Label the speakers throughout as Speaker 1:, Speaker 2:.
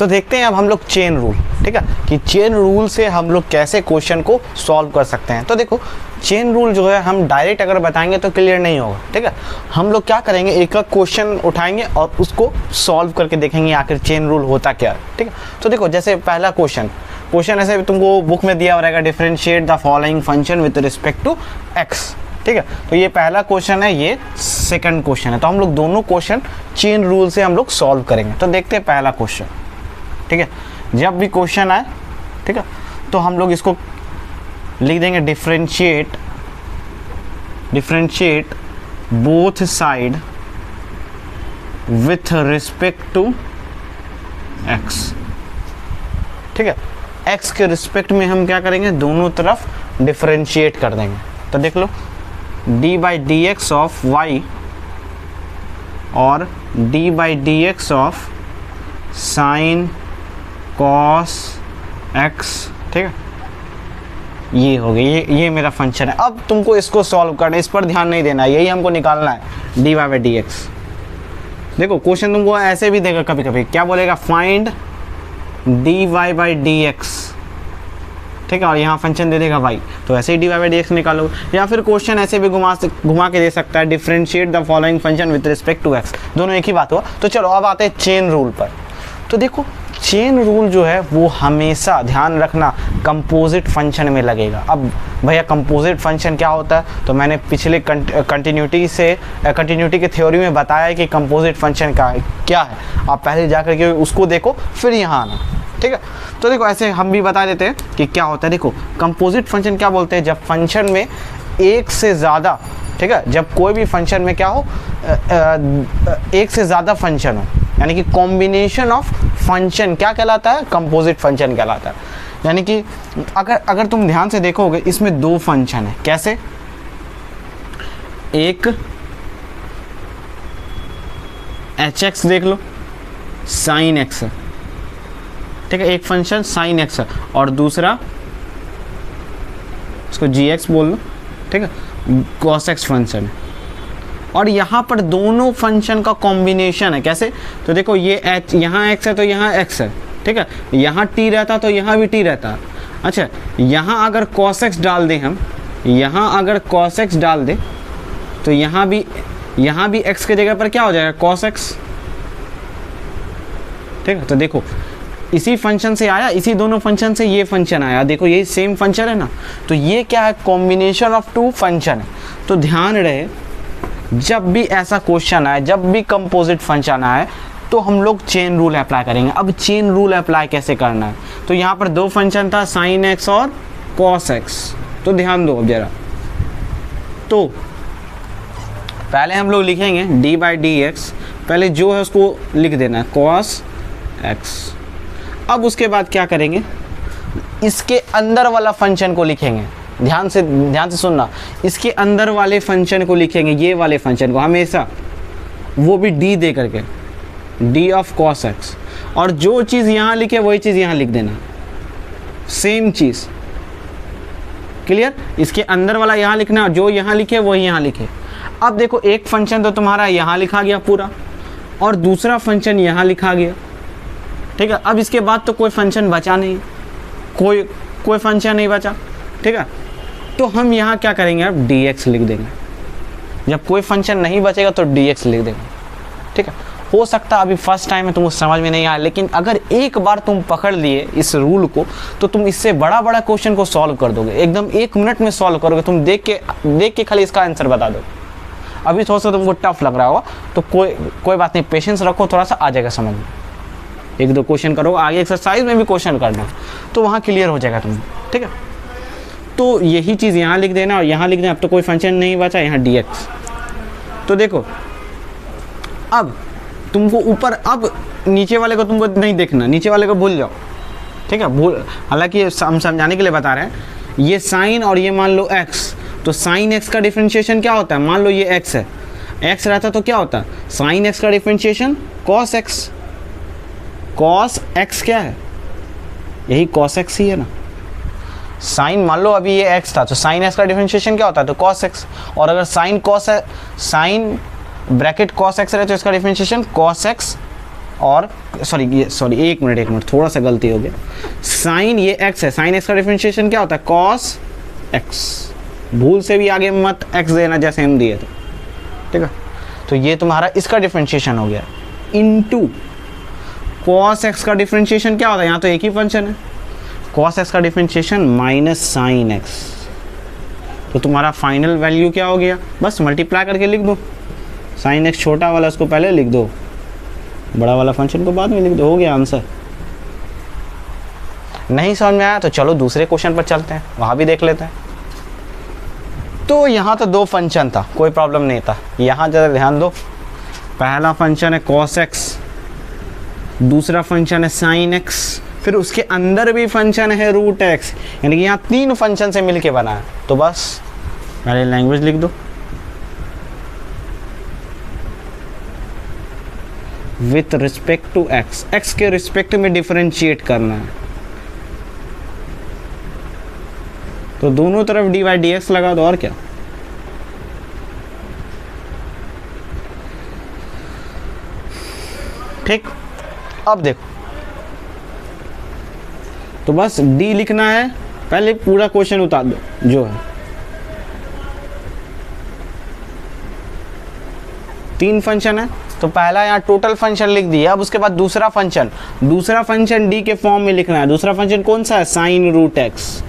Speaker 1: तो देखते हैं अब हम लोग चेन रूल, ठीक है, कि चेन रूल से हम लोग कैसे क्वेश्चन को सॉल्व कर सकते हैं। तो देखो चेन रूल जो है हम डायरेक्ट अगर बताएंगे तो क्लियर नहीं होगा, ठीक है। हम लोग क्या करेंगे, एक एक क्वेश्चन उठाएंगे और उसको सॉल्व करके देखेंगे आखिर चेन रूल होता क्या है, ठीक है। तो देखो जैसे पहला क्वेश्चन ऐसे तुमको बुक में दिया रहेगा, differentiate the following function with respect to x, ठीक है। तो ये पहला क्वेश्चन है, ये सेकंड क्वेश्चन है। तो हम लोग दोनों क्वेश्चन चेन रूल से हम लोग सॉल्व करेंगे। तो देखते हैं पहला क्वेश्चन, ठीक है। जब भी क्वेश्चन आए, ठीक है, तो हम लोग इसको लिख देंगे differentiate both side with respect to x, ठीक है। एक्स के रिस्पेक्ट में हम क्या करेंगे, दोनों तरफ डिफरेंशिएट कर देंगे। तो देख लो d by d x of y और d by d x of sine cos x, ठीक है। ये हो गई, ये मेरा फंक्शन है। अब तुमको इसको सॉल्व करना है, इस पर ध्यान नहीं देना है, यही हमको निकालना है, d y by d x. देखो क्वेश्चन तुमको ऐसे भी देगा कभी कभी, क्या बोलेगा, find d y by d x, ठीक है, और यहाँ फंक्शन दे देगा y, तो ऐसे ही d y by d x निकालो। या फिर क्वेश्चन ऐसे भी घुमा के दे सकता है, differentiate the following function with respect to x, दोनों एक ही बात हुआ। तो चलो अब आते हैं चेन रूल पर। तो देखो चेन रूल जो है वो हमेशा ध्यान रखना कंपोजिट फंक्शन में लगेगा। अब भैया कंपोजिट फंक्शन क्या होता है, तो मैंने पिछले कंटिन्यूटी के थ्योरी में बताया है कि कंपोजिट फंक्शन क्या है। आप पहले जाकर के उसको देखो फिर यहाँ आना, ठीक है। तो देखो ऐसे हम भी बता देते हैं कि क्या होता है। देखो कंपोजिट फंक्शन क्या बोलते हैं, जब फंक्शन में एक से ज़्यादा, ठीक है, जब कोई भी फंक्शन में क्या हो, एक से ज़्यादा फंक्शन हो, यानी कि कॉम्बिनेशन ऑफ फंक्शन क्या कहलाता है, कंपोजिट फंक्शन कहलाता है। यानी कि अगर तुम ध्यान से देखोगे इसमें दो फंक्शन है, कैसे, एक एच एक्स देख लो, साइन एक्स है, ठीक है, एक फंक्शन साइन एक्स है और दूसरा इसको जी एक्स बोल लो, ठीक है, कॉस एक्स फंक्शन है। और यहाँ पर दोनों फंक्शन का कॉम्बिनेशन है, कैसे, तो देखो ये एच, यहाँ एक्स है तो यहाँ एक्स है, ठीक है, यहाँ टी रहता तो यहाँ भी टी रहता। अच्छा यहाँ अगर कॉस एक्स डाल दें हम, यहाँ अगर कॉस एक्स डाल दें तो यहाँ भी एक्स के जगह पर क्या हो जाएगा, कॉस एक्स, ठीक है। तो देखो इसी फंक्शन से आया, इसी दोनों फंक्शन से ये फंक्शन आया, देखो यही सेम फंक्शन है ना। तो ये क्या है, कॉम्बिनेशन ऑफ टू फंक्शन है। तो ध्यान रहे जब भी ऐसा क्वेश्चन आए, जब भी कंपोजिट फंक्शन आए, तो हम लोग चेन रूल अप्लाई करेंगे। अब चेन रूल अप्लाई कैसे करना है, तो यहाँ पर दो फंक्शन था, साइन एक्स और कॉस एक्स। तो ध्यान दो अब जरा, तो पहले हम लोग लिखेंगे डी बाई डी एक्स, पहले जो है उसको लिख देना है कॉस एक्स। अब उसके बाद क्या करेंगे, इसके अंदर वाला फंक्शन को लिखेंगे, ध्यान से सुनना, इसके अंदर वाले फंक्शन को लिखेंगे, ये वाले फंक्शन को हमेशा, वो भी डी दे करके, डी ऑफ कॉस एक्स। और जो चीज़ यहाँ लिखे वही चीज़ यहाँ लिख देना, सेम चीज़, क्लियर। इसके अंदर वाला यहाँ लिखना, जो यहाँ लिखे वही यहाँ लिखे। अब देखो एक फंक्शन तो तुम्हारा यहाँ लिखा गया पूरा और दूसरा फंक्शन यहाँ लिखा गया, ठीक है। अब इसके बाद तो कोई फंक्शन बचा नहीं, कोई फंक्शन नहीं बचा, ठीक है। तो हम यहाँ क्या करेंगे, अब dx लिख देंगे। जब कोई फंक्शन नहीं बचेगा तो dx लिख देंगे, ठीक है। हो सकता है अभी फर्स्ट टाइम है तुमको समझ में नहीं आया, लेकिन अगर एक बार तुम पकड़ लिए इस रूल को तो तुम इससे बड़ा क्वेश्चन को सॉल्व कर दोगे, एकदम 1 मिनट में सॉल्व करोगे। तुम देख के खाली इसका आंसर बता दो। अभी थोड़ा सा तुमको टफ लग रहा होगा तो कोई बात नहीं, पेशेंस रखो, थोड़ा सा आ जाएगा समझ में। 1-2 क्वेश्चन करो, आगे एक्सरसाइज में भी क्वेश्चन करना तो वहाँ क्लियर हो जाएगा तुम, ठीक है। तो यही चीज़ यहाँ लिख देना और यहाँ लिख देना। अब तो कोई फंक्शन नहीं बचा, यहाँ dx। तो देखो अब तुमको ऊपर, अब नीचे वाले को तुमको नहीं देखना, नीचे वाले को भूल जाओ, ठीक है। हालांकि हम समझाने के लिए बता रहे हैं, ये साइन और ये मान लो x, तो साइन x का डिफरेंशिएशन क्या होता है, मान लो ये x है, x रहता तो क्या होता, साइन x का differentiation cos x। cos x क्या है, यही cos x ही है ना। साइन मान लो अभी ये x था तो साइन x का डिफरेंशिएशन क्या होता है, तो cos x। और अगर साइन ब्रैकेट cos x रहे तो इसका डिफरेंशिएशन cos x और सॉरी एक मिनट थोड़ा सा गलती हो गया। साइन ये x है, साइन x का डिफरेंशिएशन क्या होता है? Cos x। भूल से भी आगे मत x देना जैसे हम दिए थे, ठीक है। तो ये तुम्हारा इसका डिफरेंशिएशन हो गया इनटू कॉस x का डिफरेंशिएशन क्या होता है? यहाँ तो एक ही फंक्शन है, कॉस x का डिफरेंशिएशन माइनस साइन x। तो तुम्हारा फाइनल वैल्यू क्या हो गया? बस मल्टीप्लाई करके लिख दो। साइन x छोटा वाला उसको पहले लिख दो, बड़ा वाला फंक्शन को बाद में लिख दो, हो गया आंसर। नहीं समझ में आया तो चलो दूसरे क्वेश्चन पर चलते हैं, वहाँ भी देख लेते हैं। तो यहाँ तो दो फंक्शन था, कोई प्रॉब्लम नहीं था। यहाँ ज़रा ध्यान दो, पहला फंक्शन है cos x, दूसरा फंक्शन है sin x, फिर उसके अंदर भी फंक्शन है रूट x, यानी कि यहाँ तीन फंक्शन से मिलके बना है। तो बस पहले लैंग्वेज लिख दो, with respect to x, x के रिस्पेक्ट में डिफरेंशिएट करना है। तो दोनों तरफ dy dx लगा दो, और क्या। ठीक, अब देखो, तो बस d लिखना है, पहले पूरा क्वेश्चन उतार दो जो है। तीन फंक्शन है, तो पहला यहाँ टोटल फंक्शन लिख दिया। अब उसके बाद दूसरा फंक्शन d के फॉर्म में लिखना है। दूसरा फंक्शन कौन सा है? Sine root x।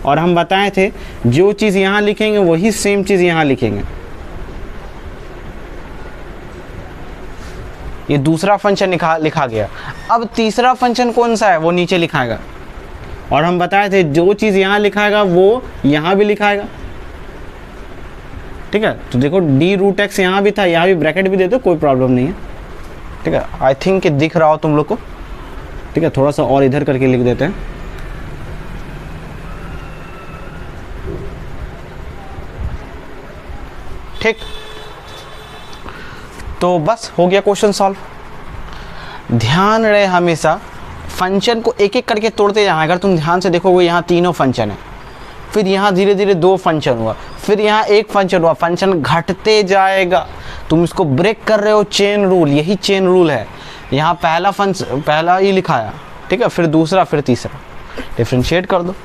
Speaker 1: और हम बताए थे जो चीज़ यहाँ लिखेंगे वही सेम चीज़ यहाँ लिखेंगे। ये दूसरा फंक्शन लिखा गया। अब तीसरा फंक्शन कौन सा है वो नीचे लिखाएगा। और हम बताए थे जो चीज़ यहाँ लिखाएगा वो यहाँ भी लिखाएगा, ठीक है। तो देखो d रूट x यहाँ भी था, यहाँ भी ब्रैकेट भी दे दो, कोई प्रॉब्लम नहीं है, ठीक है। आई थिंक दिख रहा हो तुम लोग को, ठीक है। थोड़ा सा और इधर करके लिख देते हैं। ठीक, तो बस हो गया क्वेश्चन सॉल्व। ध्यान रहे हमेशा फंक्शन को एक एक करके तोड़ते जाना। अगर तुम ध्यान से देखोगे यहाँ तीनों फंक्शन है, फिर यहाँ धीरे धीरे दो फंक्शन हुआ, फिर यहाँ एक फंक्शन हुआ, फंक्शन घटते जाएगा। तुम इसको ब्रेक कर रहे हो, चेन रूल, यही चेन रूल है। यहाँ पहला ही लिखाया, ठीक है, फिर दूसरा, फिर तीसरा, डिफरेंशिएट कर दो।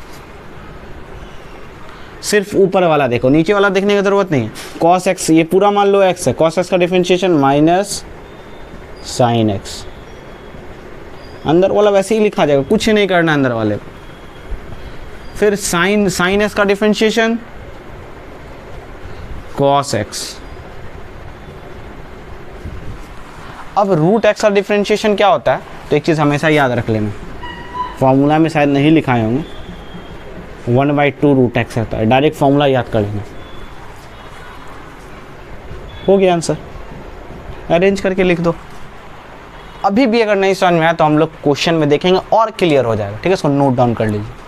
Speaker 1: सिर्फ ऊपर वाला देखो, नीचे वाला देखने की जरूरत नहीं है। cos x, ये पूरा मान लो x है, cos x का डिफरेंशिएशन माइनस साइन x। अंदर वाला वैसे ही लिखा जाएगा, कुछ नहीं करना अंदर वाले को। फिर साइन x का डिफरेंशिएशन cos x। अब रूट x का डिफरेंशिएशन क्या होता है? तो एक चीज़ हमेशा याद रख लेना, फॉर्मूला में शायद नहीं लिखाए होंगे, 1/2 रूट x रहता है। डायरेक्ट फॉर्मूला याद कर लेना, हो गया आंसर। अरेंज करके लिख दो। अभी भी अगर नहीं समझ में आया तो हम लोग क्वेश्चन में देखेंगे और क्लियर हो जाएगा, ठीक है। इसको नोट डाउन कर लीजिए।